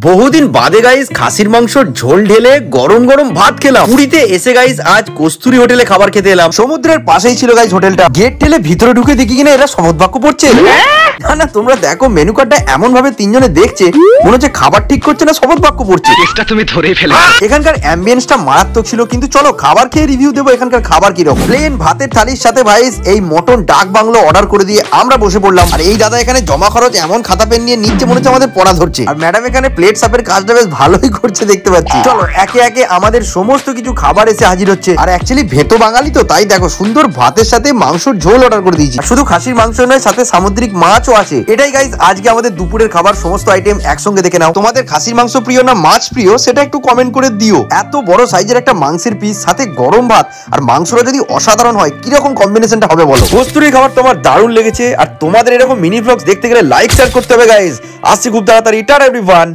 বহুদিন বাদে গাইস খাসির মাংসর ঝোল ঢেলে গরম গরম ভাত খেলাম। পুরীতে এসে গাইস আজ কস্তুরী হোটেলে খাবার খেতে এলাম। সমুদ্রের পাশেই ছিল গাইস হোটেলটা। গেট ঠেলে ভিতরে ঢুকে দেখি কিনা এরা সমুদ্র বাক্য পড়ছে। না না, তোমরা দেখো মেনু কার্ডটা এমন ভাবে তিনজনে দেখছে মনে হচ্ছে খাবার ঠিক করছে না সমুদ্র বাক্য পড়ছে। এটা তুমি ধরে ফেলে। এখানকার অ্যাম্বিয়েন্সটা মারাত্মক ছিল, কিন্তু চলো খাবার খেয়ে রিভিউ দেবো এখানকার খাবার কিরকম। প্লেন ভাতের থালির সাথে ভাইস এই মটন ডাক বাংলো অর্ডার করে দিয়ে আমরা বসে পড়লাম। আর এই দাদা এখানে জমা খরচ এমন খাতা পেন নিয়ে নিচ্ছে মনে হচ্ছে আমাদের পড়া ধরছে। আর ম্যাডাম এখানে প্লেট সাপের কাজটা বেশ ভালোই করছে দেখতে পাচ্ছি। চলো একে একে আমাদের সমস্ত কিছু খাবার এসে হাজির হচ্ছে। আর অ্যাকচুয়ালি ভেতো বাঙালি তো তাই দেখো সুন্দর ভাতের সাথে মাংসর ঝোল অর্ডার করে দিয়েছি। শুধু খাসির মাংস নয়, সাথে সামুদ্রিক মাছও আছে। এটাই গাইস আজকে আমাদের দুপুরের খাবার। সমস্ত আইটেম একসঙ্গে দেখে নাও। তোমাদের খাসির মাংস প্রিয় না মাছ প্রিয় সেটা একটু কমেন্ট করে দিও। এত বড় সাইজের একটা মাংসের পিস, সাথে গরম ভাত আর মাংসটা যদি অসাধারণ হয় কিরকম কম্বিনেশনটা হবে বলো। কস্তুরী খাবার তোমার দারুণ লেগেছে। আর তোমাদের এরকম মিনি ব্লগস দেখতে গেলে লাইক শেয়ার করতে হবে গাইস। আসছি খুব তাড়াতাড়ি। Tata everyone.